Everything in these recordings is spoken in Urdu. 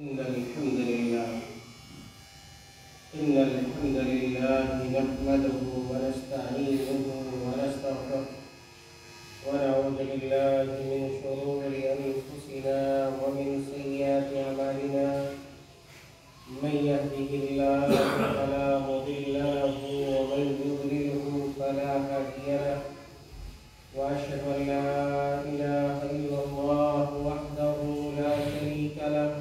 إن الحمد لله نحمده ونستعينه ونستغفره ونعوذ بالله من شرور أنفسنا ومن سيئات أعمالنا من يهده الله فلا مضل له ومن يضلله فلا هادي له وأشهد أن لا إله إلا الله وحده لا شريك له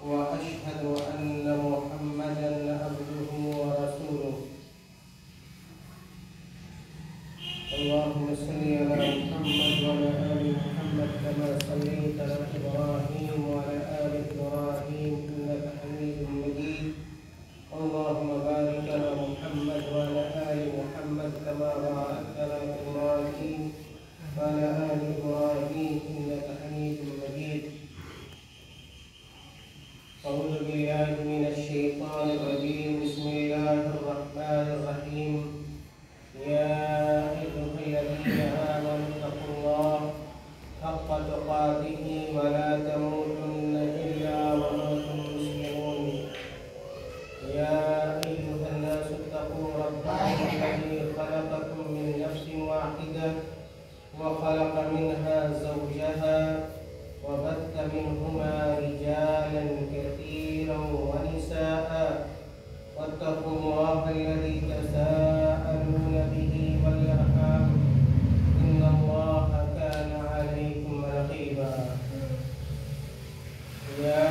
وأشهد أن محمدًا عبده ورسوله. اللهم صل على محمد وعلى آل محمد كما صليت على إبراهيم وعلى آل إبراهيم إنك حميد مجيد. اللهم بارك على محمد وعلى آل محمد كما باركت على إبراهيم وعلى آل إبراهيم إنك حميد مجيد. أعوذ بالله من الشيطان الرجيم. بسم الله الرحمن الرحيم. يا أيها الذين آمنوا اتقوا الله حق تقاته ولا تموتن إلا وأنتم مسلمون. يا أيها الناس اتقوا ربكم الذي خلقكم من نفس واحدة وخلق منها زوجها وبث منهما رجالا كثيرا ونساء واتقوا الله الذي تساءلون به والأرحام إن الله كان عليكم رقيبا. يا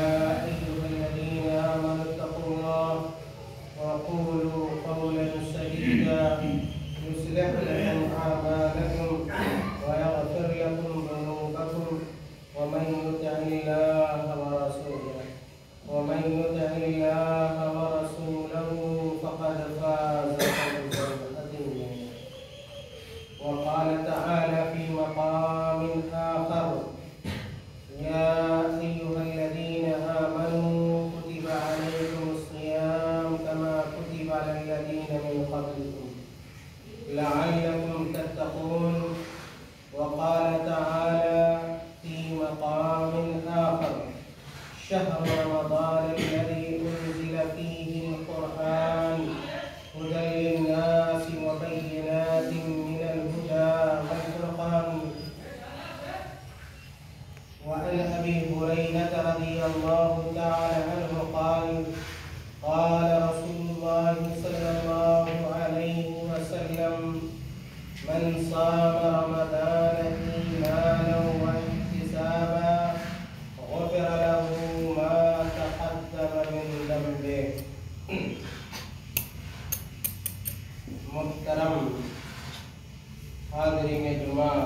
أيها الذين آمنوا اتقوا الله وقولوا قولا سديدا يصلح لكم أعمالكم ويغفر لكم ذنوبكم ومن يطع الله ورسوله فقد فاز فوزا عظيما. وقال تعالى في مقام آخر. يا أيها الذين آمنوا كتب عليكم الصيام كما كتب على الذين من قبلكم لعلكم تتقون. وقال تعالى في مقام آخر. شهر رمضان الذي أنزل فيه القرآن هدى للناس وبينات من الهدى والفرقان. وعن أبي هريرة رضي الله تعالى عنه قال قال رسول الله صلى الله عليه وسلم من صام رمضان إيمانا واحتسابا غفر له ما تقدم من ذنبه. محترم حاضرین جمعہ،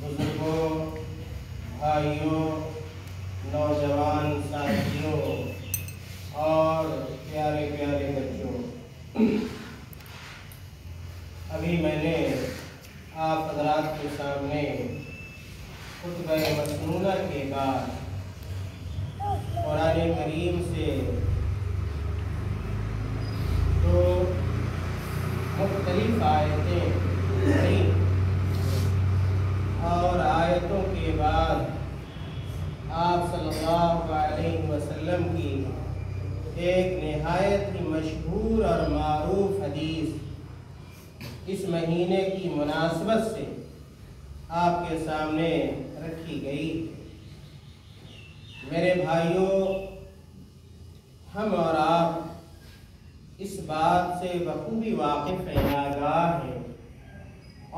بزرگوں، بھائیوں، نوجوان ساتھیوں اور پیارے پیارے بچوں، ابھی میں نے آپ حضرات کے سامنے خطبہ مسنونہ کے بعد قرآن کریم سے تو مختلف آیتیں پڑھی اور آیتوں کے بعد آپ صلی اللہ علیہ وسلم کی ایک نہایت ہی مشہور اور معروف حدیث اس مہینے کی مناسبت سے آپ کے سامنے رکھی گئی. میرے بھائیوں، ہم اور آپ اس بات سے بخوبی واقف ہیں، آگاہ ہیں،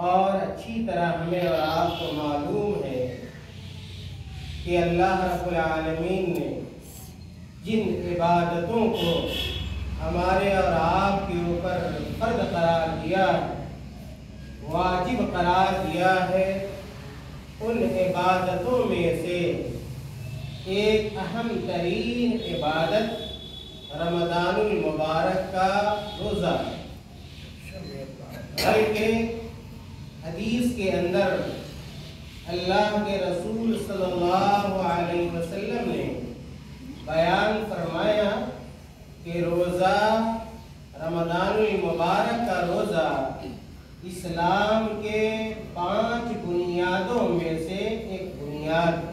اور اچھی طرح ہمیں اور آپ کو معلوم ہے کہ اللہ رب العالمین نے جن عبادتوں کو ہمارے اور آپ کے اوپر فرض قرار دیا ہے، واجب قرار دیا ہے، ان عبادتوں میں سے ایک اہم ترین عبادت رمضان المبارک کا روزہ ہے. بلکہ حدیث کے اندر اللہ کے رسول صلی اللہ علیہ وسلم نے بیان فرمایا کہ روزہ رمضان المبارک کا روزہ اسلام کے 5 بنیادوں میں سے ایک بنیاد ہے.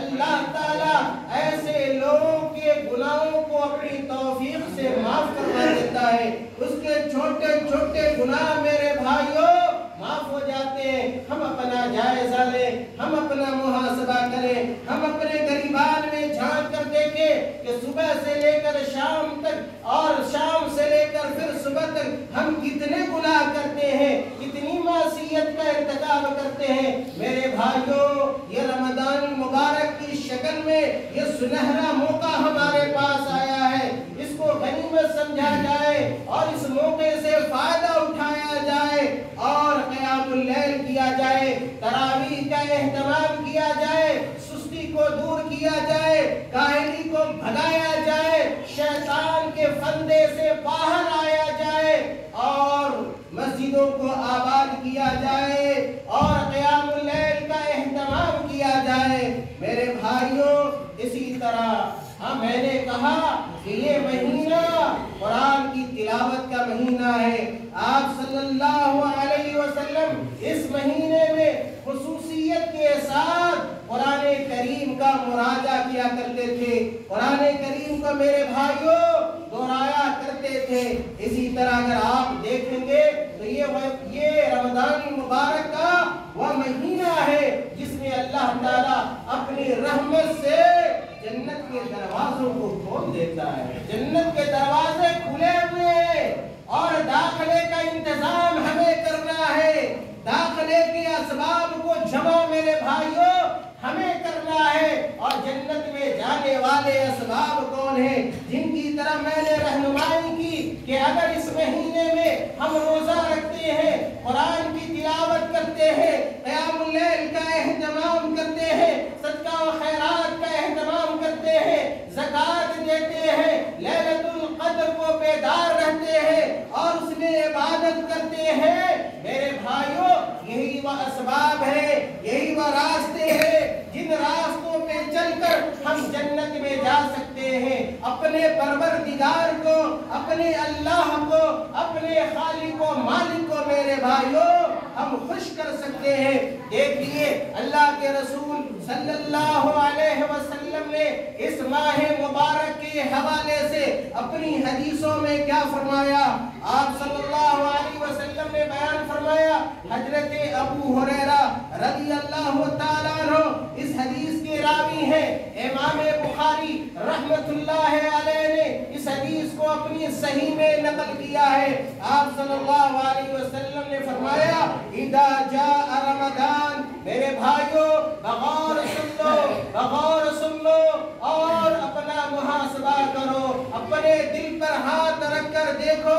اللہ تعالیٰ ایسے لوگوں کے گناہوں کو اپنی توفیق سے معاف کروا دیتا ہے. اس کے چھوٹے چھوٹے گناہ میرے بھائیوں معاف ہو جاتے ہیں. ہم اپنا جائزہ لیں, ہم اپنا محاسبہ کریں, ہم اپنے گریبان میں جھانک کر دیکھیں کہ صبح سے لے کر شام تک اور شام سے لے کر پھر صبح تک ہم کتنے گناہ کرتے ہیں, کتنی معصیت کا ارتکاب کرتے ہیں. میرے بھائیوں, یہ رمضان مبارک کی شکل میں یہ سنہرا موقع ہمارے پاس آیا ہے. اس کو غنیمت سمجھا جائے اور اس موقع سے فائدہ اٹھایا جائے اور قیام اللیل کیا جائے, تراویح کا اہتمام کیا جائے, سستی کو دور کیا جائے, کاہلی کو بھگایا جائے, شیطان کے فندے سے باہر آیا جائے اور مسجدوں کو آباد کیا جائے اور قیام اللیل کا اہتمام کیا جائے. میرے بھائیوں, اسی طرح میں نے کہا کہ یہ مہینہ قرآن کی تلاوت کا مہینہ ہے. آپ صلی اللہ علیہ وسلم اس مہینے میں خصوصیت کے ساتھ قرآن کریم کا مراجعہ کیا کرتے تھے, قرآن کریم کو میرے بھائیوں دہرایا کرتے تھے. اسی طرح اگر آپ دیکھیں گے تو یہ رمضان مبارک کا وہ مہینہ ہے جس میں اللہ تعالیٰ اپنی رحمت سے جنت کے دروازوں کو کھول دیتا ہے. جنت کے دروازے کھلے ہوئے ہیں اور داخلے کا انتظام ہمیں کرنا ہے. داخلے کے اسباب کو جمع میرے بھائیوں ہمیں کرنا ہے. اور جنت میں جانے والے اسباب کون ہیں جن کی طرح میں نے رہنمائی کی کہ اگر اس مہینے میں ہم روزہ رکھتے ہیں, قرآن کی تلاوت کرتے ہیں, قیام اللیل کا اہتمام کرتے ہیں, صدقہ و خیرات کا اہتمام کرتے ہیں, زکوٰۃ دیتے ہیں, لیلۃ القدر کو بیدار رہتے ہیں اور اس میں عبادت کرتے ہیں, میرے بھائیوں یہی وہ اسباب ہے, یہی وہ راستے ہیں جن راستوں پہ چل کر ہم جنت میں جا سکتے ہیں. اپنے پروردگار کو, اپنے اللہ کو, اپنے خالق و مالک کو میرے بھائیوں ہم خوش کر سکتے ہیں. دیکھیے اللہ کے رسول صلی اللہ علیہ وسلم نے اس ماہ مبارک کے حوالے سے اپنی حدیثوں میں کیا فرمایا. آپ صلی اللہ علیہ وسلم نے بیان فرمایا, حضرت ابو ہریرہ رضی اللہ تعالیٰ عنہ اس حدیث کے راوی ہیں. امام بخاری رحمت اللہ علیہ نے اس حدیث کو اپنی صحیح میں نقل کیا ہے. آپ صلی اللہ علیہ وسلم نے فرمایا اذا جاء رمضان, میرے بھائیوں بغور سن لو اور اپنا محاسبہ کرو, اپنے دل پر ہاتھ رکھ کر دیکھو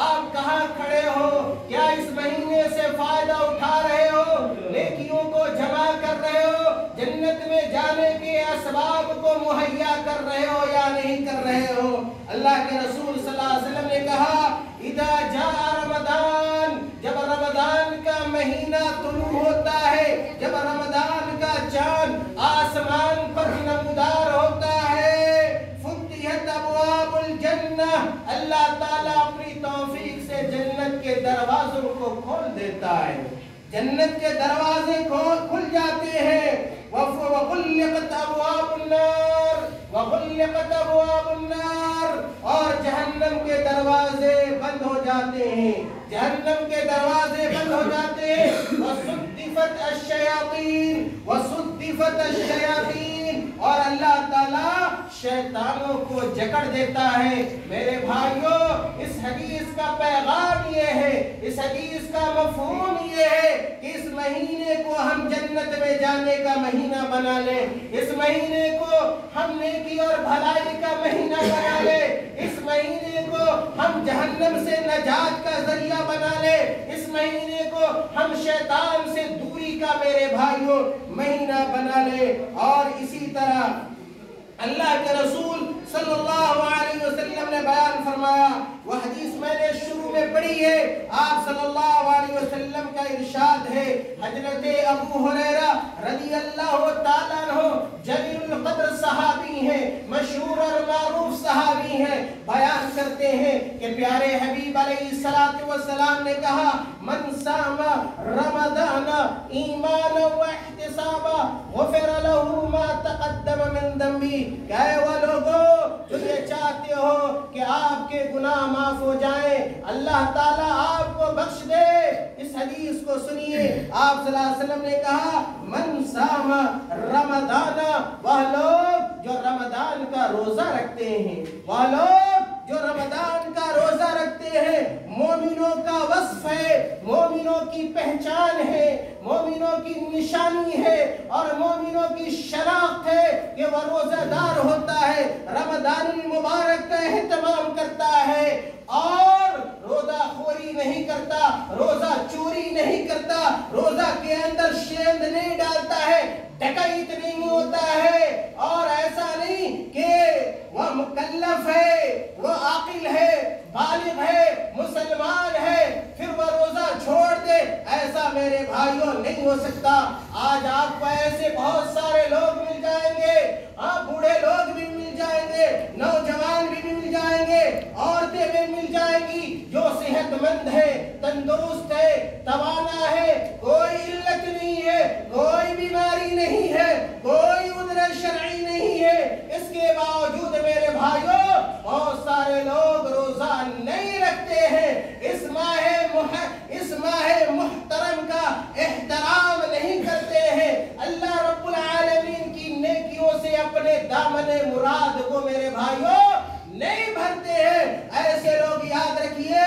آپ کہاں کھڑے ہو. کیا اس مہینے سے فائدہ اٹھا رہے ہو, نیکیوں کو جمع کر رہے ہو, جنت میں جانے کے اسباب کو مہیا کر رہے ہو یا نہیں کر رہے ہو. اللہ کے رسول صلی اللہ علیہ وسلم نے کہا اذا جاء رمضان, جب رمضان کا مہینہ طلوع ہوتا ہے, جب رمضان کا چاند آسمان پر نمودار ہوتا ہے, فتحت ابواب الجنہ, اللہ تعالیٰ اپنی توفیق سے جنت کے دروازوں کو کھول دیتا ہے. جنت کے دروازے کھل جاتے ہیں. وغلقت ابواب النار, وغلقت ابواب النار, اور جہنم کے دروازے بند ہو جاتے ہیں, جہنم کے دروازے بند ہو جاتے ہیں. وصدفت الشیاطین, وصدفت الشیاطین, اور اللہ تعالیٰ شیطانوں کو جکڑ دیتا ہے. میرے بھائیوں اس حدیث کا پیغام یہ ہے, اس حدیث کا مفہوم یہ ہے کہ اس مہینے کو ہم جنت میں جانے کا مہینہ بنا لیں, اس مہینے کو ہم نیکی اور بھلائی کا مہینہ بنا لیں, اس مہینے کو ہم جہنم سے نجات کا ذریعہ بنا لیں, اس مہینے کو ہم شیطان سے دوری کا میرے بھائیوں مہینہ بنا لیں. اور اسی طرح اللہ کے رسول صلی اللہ علیہ وسلم نے بیان فرمایا, وہ حدیث میں نے شروع میں پڑھی ہے. آپ صلی اللہ علیہ وسلم کا ارشاد ہے, حضرت ابو ہریرہ رضی اللہ تعالیٰ عنہ جلیل القدر صحابی ہیں, مشہور اور معروف صحابی ہیں, بیان کرتے ہیں کہ پیارے حبیب علیہ السلام نے کہا من صام رمضان ایمانا واحتسابا غفر له ما تقدم من ذنبی، کہ اے وہ لوگوں جو یہ چاہتے ہو کہ آپ کے گناہ معاف ہو جائیں، اللہ تعالیٰ آپ کو بخش دے، اس حدیث کو سنیے۔ آپ صلی اللہ علیہ وسلم نے کہا من صام رمضان، وہ لوگ جو رمضان کا روزہ رکھتے ہیں، وہ لوگ جو رمضان کا روزہ رکھتے ہیں، مومنوں کا وصف ہے، مومنوں کی پہچان ہے، مومنوں کی نشانی ہے اور مومنوں کی شناخت ہے کہ وہ روزہ دار ہوتا ہے، رمضان المبارک کا اہتمام کرتا ہے اور روزہ خوری نہیں کرتا، روزہ چوری نہیں کرتا، روزہ کے اندر شیند نہیں ڈالتا ہے، ڈکیت نہیں ہوتا ہے، اور ایسا نہیں کہ وہ مکلف ہے، وہ عاقل ہے، بالغ ہے، مسلمان ہے، پھر وہ روزہ چھوڑ دے، ایسا میرے بھائیوں نہیں ہو سکتا۔ آج آپ کو ایسے بہت سارے لوگ مل جائیں گے، بوڑھے لوگ بھی مل جائیں گے، نوجوان بھی مل جائیں گے، عورتیں بھی مل جائیں گی جو صحت مند ہے، تندرست ہے، توانا ہے، کوئی علت نہیں ہے، کوئی بیماری نہیں ہے، کوئی عذر شرعی نہیں ہے، اس کے باوجود میرے بھائیوں بہت سارے لوگ روزہ نہیں رکھتے ہیں، اس ماہ محترم کا احترام نہیں کرتے ہیں، اللہ رب العالمین کی نیکیوں سے اپنے دامن مراد کو میرے بھائیوں نہیں بھرتے ہیں۔ ایسے لوگ یاد رکھیے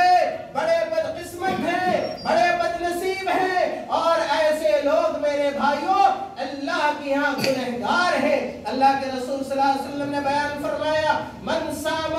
بڑے بدقسمت ہیں، بڑے بدنصیب ہیں، اور ایسے لوگ میرے بھائیوں اللہ کے ہاں گنہگار ہیں۔ اللہ کے رسول صلی اللہ علیہ وسلم نے بیان فرمایا من صام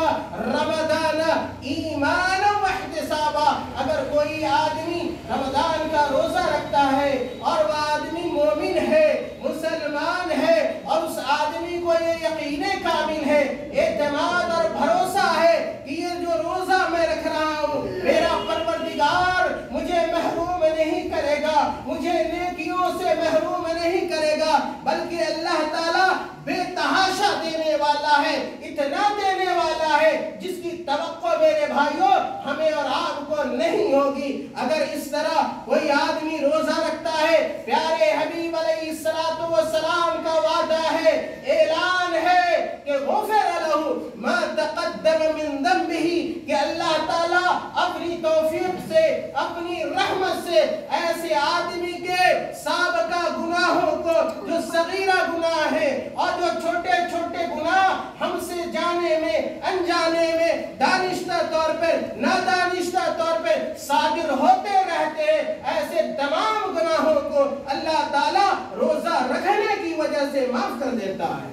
رمضان ایمانا واحتسابا، اگر کوئی آدمی رمضان کا روزہ رکھتا ہے اور وہ آدمی مومن ہے، مسلمان ہے، اور اس آدمی کو یہ یقین کامل ہے، اعتماد اور بھروسہ ہے کہ یہ جو روزہ میں رکھ رہا ہوں میرا پروردگار مجھے محروم نہیں کرے گا، مجھے نیکیوں سے محروم نہیں کرے گا، بلکہ اللہ تعالیٰ بے تحاشا دینے والا ہے، اتنا دینے والا ہے جس کی توقع میرے بھائیوں ہمیں اور آپ کو نہیں ہوگی۔ اگر اس طرح کوئی آدمی روزہ رکھتا ہے، پیارے حبیب علیہ السلام کا وعدہ ہے، اعلان ہے کہ غفر لہ ما تقدم من ذنبہ، کہ اللہ تعالیٰ اپنی توفیق سے، اپنی رحمت سے ایسے آدمی کے سابقہ گناہوں کو، جو صغیرہ گناہ ہے اور جو چھوٹے چھوٹے گناہ ہم سے جانے میں، انجانے میں، دانشتہ طور پر، نادانشتہ طور پر صادر ہوتے رہتے ہیں، ایسے تمام گناہوں کو اللہ تعالیٰ روزہ رکھنے کی وجہ سے معاف کر دیتا ہے۔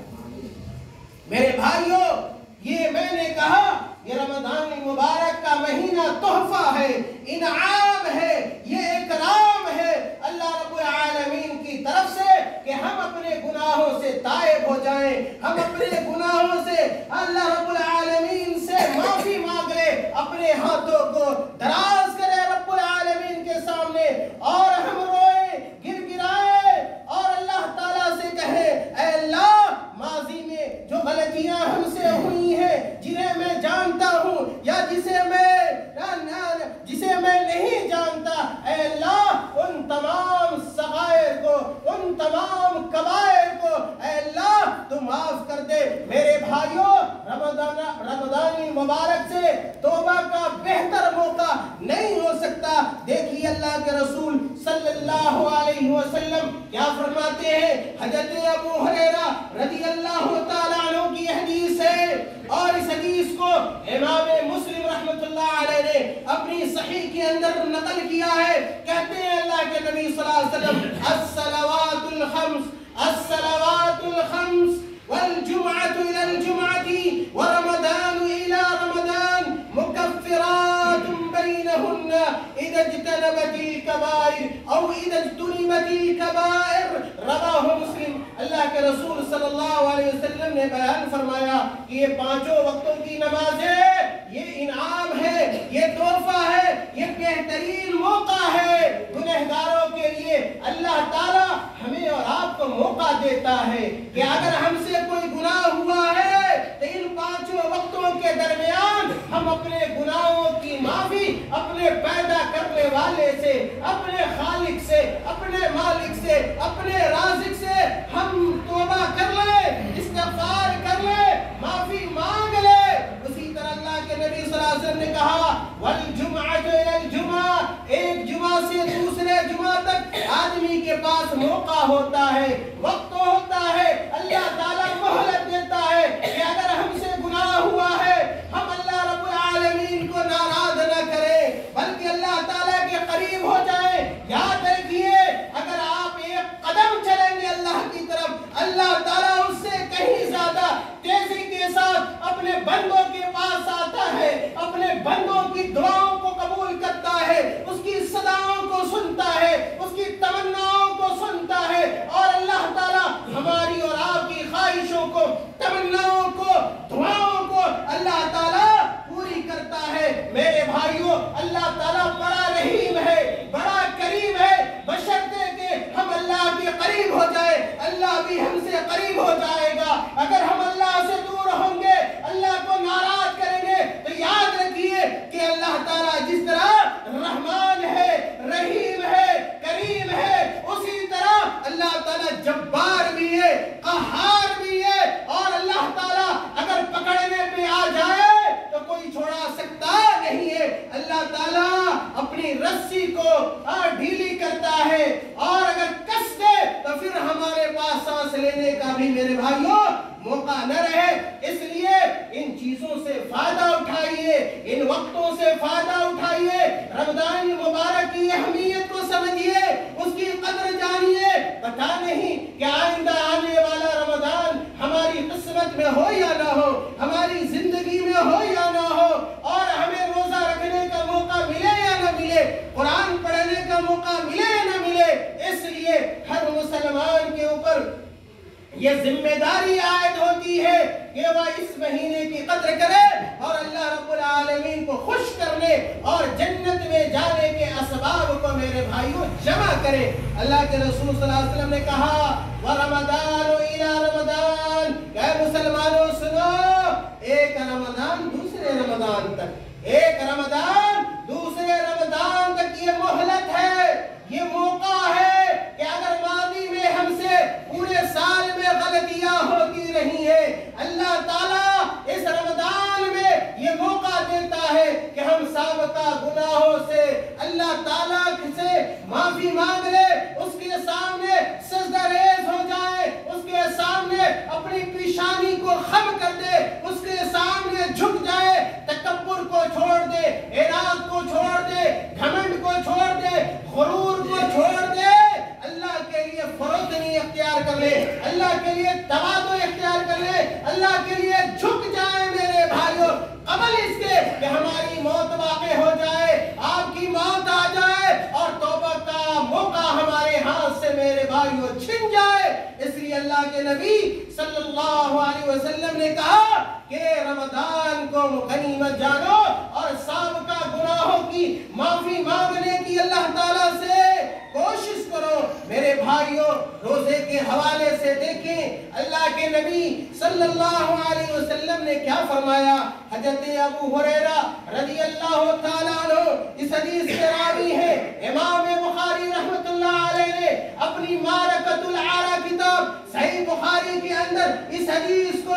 میرے بھائیوں، یہ میں نے کہا یہ رمضان المبارک کا مہینہ تحفہ ہے، انعام ہے، یہ اکرام ہے اللہ رب العالمین کی طرف سے کہ ہم اپنے گناہوں سے تائب ہو جائیں، ہم اپنے گناہوں سے اللہ رب العالمین سے معافی مانگ لیں، اپنے ہاتھوں کو دراز کریں رب العالمین کے سامنے اور ہم روئیں، گر گرائیں اور اللہ تعالیٰ سے کہیں اے اللہ ماضی میں جو غلطیاں ہم سے ہوئی ہیں، جنہیں میں جانتا ہوں یا جسے میں نہیں جانتا، اے اللہ ان تمام صغائر کو، ان تمام کبائر کو اے اللہ تو معاف کر دے۔ میرے بھائیوں، رمضان مبارک سے توبہ کا بہتر موقع نہیں ہو سکتا۔ دیکھیے اللہ کے رسول صلی اللہ علیہ وسلم کیا فرماتے ہیں، حضرت ابو ہریرہ رضی اللہ تعالیٰ عنہ کی حدیث ہے، اور اس حدیث کو امام مسلم رحمت اللہ علیہ نے اپنی صحیح کے اندر نقل کیا ہے۔ کہتے ہیں اللہ کے نبی صلی اللہ علیہ وسلم الصلوات الخمس والجمعة إلى الجمعة ورمضان إلى رمضان مكفرات بينهن إذا اجتنبت الكبائر أو إذا اجتنبت الكبائر، رواه مسلم۔ اللہ کے رسول صلی اللہ علیہ وسلم نے بیان فرمایا کہ یہ پانچوں وقتوں کی نماز ہے، یہ انعام ہے، یہ تحفہ ہے، یہ بہترین موقع ہے گنہگاروں کے لیے۔ اللہ تعالیٰ ہمیں اور آپ کو موقع دیتا ہے کہ اگر ہم سے کوئی گناہ ہوا ہے تو ان پانچوں وقتوں کے درمیان ہم اپنے گناہوں کی معافی اپنے پیدا کرنے والے سے، اپنے خالق سے، اپنے مالک سے، اپنے رازق سے ہم توبہ کر لیں، استغفار موقع ہوتا ہے، وقت ہوتا ہے، اللہ تعالیٰ مہلت دیتا ہے کہ اگر ہم سے گناہ ہوا ہے ہم اللہ رب العالمین کو ناراض نہ کریں بلکہ اللہ تعالیٰ کے قریب ہو جائیں۔ یاد رکھیے اگر آپ ایک قدم چلیں گے اللہ کی طرف، اللہ تعالیٰ اس سے کہیں زیادہ تیزی کے ساتھ اپنے بندوں کے پاس آتا ہے، اپنے بندوں کی دعاؤں کو قبول کرتا ہے، اس کی صداؤں کو سنتا ہے، اس کی تمناؤں کو سنتا ہے، اور اللہ تعالیٰ ہماری اور آپ کی خواہشوں کو، تمناؤں کو، دعاؤں کو اللہ تعالیٰ پوری کرتا ہے۔ میرے بھائیوں، اللہ تعالیٰ بڑا رحیم ہے، بڑا کریم ہے، بشرطے کہ ہم اللہ کے قریب ہو جائے اللہ بھی ہم سے قریب ہو جائے گا۔ اگر ہم اللہ سے دور ہوں گے، اللہ کو ناراض کریں گے، تو یاد رکھیے کہ اللہ تعالیٰ جس طرح رحمان ہے، رحیم ہے، کریم ہے، اسی طرح اللہ تعالیٰ جبار بھی ہے، قہار بھی ہے، اور اللہ تعالیٰ اگر پکڑنے پہ آ جائے تو کوئی چھوڑا سکتا نہیں ہے۔ اللہ تعالیٰ اپنی رسی کو ڈھیلی کرتا ہے، اور اگر کس دے تو پھر ہمارے پاس سانس لینے کا بھی میرے بھائیوں موقع نہ رہے۔ اس لیے ان چیزوں سے فائدہ اٹھائیے، ان وقتوں سے فائدہ اٹھائیے، رمضان مبارک کی اہمیت کو سمجھیے، اس کی قدر جانیے۔ پتہ نہیں کہ آئندہ آنے والا رمضان ہماری قسمت میں ہو یا نہ ہو، ہماری زندگی میں ہو یا نہ ہو، اور ہمیں روزہ رکھنے کا موقع ملے یا نہ ملے، قرآن پڑھنے کا موقع ملے یا نہ ملے۔ اس لیے ہر مسلمان کے اوپر یہ ذمہ داری عائد ہوتی ہے کہ وہ اس مہینے کی قدر کرے اور اللہ رب العالمین کو خوش کرنے اور جنت میں جانے کے اسباب کو میرے بھائیوں جمع کرے۔ اللہ کے رسول صلی اللہ علیہ وسلم نے کہا وَرَمَضَانُ إِلَى رَمَضَان، کہ مسلمانوں سنو، ایک رمضان دوسرے رمضان تک، ایک رمضان دوسرے رمضان تک یہ مہلت ہے، یہ موقع ہے کہ اگر ماضی میں ہم سے پورے سال میں غلطیاں ہوتی رہی ہیں، اللہ تعالیٰ اس رمضان میں یہ موقع دیتا ہے کہ ہم سابقہ گناہوں سے اللہ تعالیٰ سے معافی مانگ لے، اس کے سامنے سجدہ ریز ہو جائے، اس کے سامنے اپنی پیشانی کو خم کر دے، اس کے سامنے جھک جائے، تکبر کو چھوڑ دے، اعراض کو چھوڑ دے، گھمنڈ کو چھوڑ دے، غرور کو چھوڑ دے، اللہ کے لیے فروتنی اختیار کر لے، اللہ کے لیے تواضع اختیار کر لے، اللہ کے لیے جھک جائے میرے بھائیوں، قبل اس کے کہ ہماری موت واقع ہو جائے، آپ کی موت آ جائے اور توبہ کا موقع ہمارے ہاتھ سے میرے بھائیوں چھن جائے۔ اس لیے اللہ کے نبی صلی اللہ علیہ وسلم نے کہا کہ رمضان کو غنیمت جانو اور سابقہ گناہوں کی معافی مانگنے کی اللہ تعالیٰ سے کوشش کرو۔ میرے بھائیوں، روزے کے حوالے سے دیکھیں اللہ کے نبی صلی اللہ علیہ وسلم نے کیا فرمایا۔ حضرت ابو ہریرہ رضی اللہ تعالیٰ عنہ اس حدیث کے راوی ہیں، امام بخاری رحمت اللہ علیہ نے اپنی معرکۃ العارہ کتاب صحیح بخاری کے اندر اس حدیث کو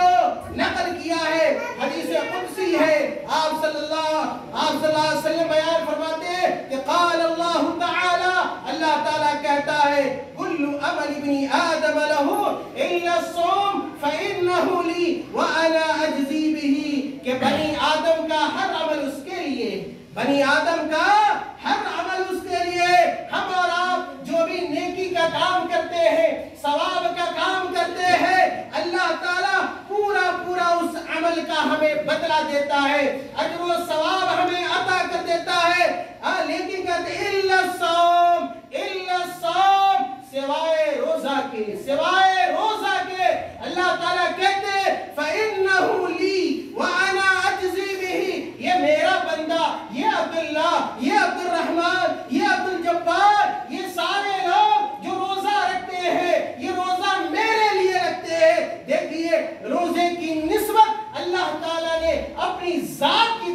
نقل کیا ہے، حدیث قدسی ہے۔ آپ صلی اللہ علیہ وسلم بیان فرماتے ہیں کہ قال اللہ تعالی، اللہ تعالیٰ کہتا ہے کل عمل ابن آدم له الا الصوم فانه لي وانا اجزی به، کہ بنی آدم کا ہر عمل اس کے لیے، بنی آدم کا ہر عمل اس کے لیے۔ ہم اور آپ جو بھی نیکی کا کام کرتے ہیں، ثواب کا کام کرتے ہیں، اللہ تعالیٰ پورا پورا اس عمل کا ہمیں بدلہ دیتا ہے، اجر و ثواب ہمیں عطا کر دیتا ہے۔ لیکن کہتے الا الصوم، الا الصوم، سوائے روزہ کے، سوائے روزہ کے، اللہ تعالیٰ کہتے فَإِنَّهُ لِي وَأَنَا أَجْزِي بِهِ، یہ میرا بندہ، یہ عبداللہ، یہ عبد الرحمن، یہ عبد الجبار، یہ سارے لوگ جو روزہ رکھتے ہیں، یہ روزہ میرے لیے رکھتے ہیں۔ دیکھیے روزے کی نسبت اللہ تعالیٰ نے اپنی ذات کی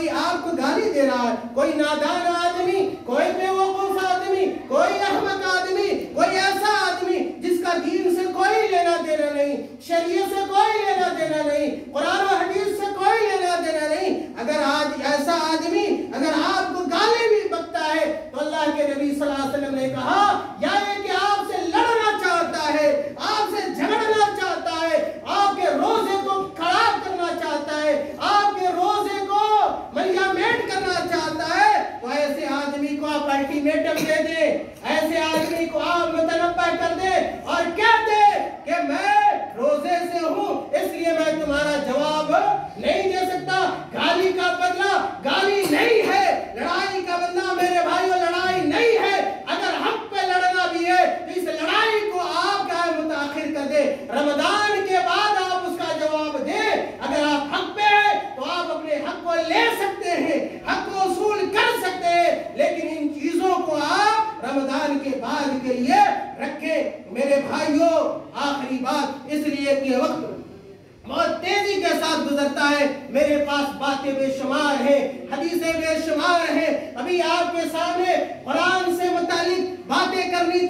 کوئی آپ کو گالی دے رہا ہے، کوئی نادان آدمی، کوئی بیوقوف آدمی، کوئی احمق آدمی، کوئی ایسا آدمی جس کا دین سے کوئی لینا دینا نہیں، شریعت سے کوئی لینا دینا نہیں، قرآن و حدیث سے کوئی لینا دینا نہیں، اگر آج ایسا آدمی اگر آپ کو گالی بھی بکتا ہے تو اللہ کے نبی صلی اللہ علیہ وسلم نے کہا یا یہ کہ آپ سے لڑنا چاہتا ہے، آپ سے جھگڑنا چاہتا ہے، آپ کے روزے کو خراب کرنا چاہتا ہے، آپ کے روزے کو ملیامیٹ کرنا چاہتا ہے، تو ایسے آدمی کو آپ الٹیمیٹم دے دیں، ایسے آدمی کو آپ متنبہ کر دیں اور کہہ دیں کہ میں روزے سے ہوں اس لیے میں تمہارا جواب نہیں دے سکتا۔ گالی کا بدلہ گالی نہیں ہے، لڑائی کا بدلہ میرے بھائیوں لڑائی نہیں ہے، اگر حق پہ لڑنا بھی ہے تو اس لڑائی کو آپ کا متاخر کر دیں، رمضان کے بعد آپ اس کا جواب دیں۔ اگر آپ حق پہ ہیں تو آپ اپنے حق کو لے سکتے ہیں، حق کو وصول کر سکتے ہیں، لیکن ان چیزوں کو آپ رمضان کے بعد کے لیے رکھیں۔ میرے بھائیوں آخری بات، اس لیے کہ وقت بہت تیزی کے ساتھ گزرتا ہے، میرے پاس باتیں بے شمار ہیں، حدیثیں بے شمار ہیں، ابھی آپ کے سامنے قرآن سے متعلق باتیں کرنی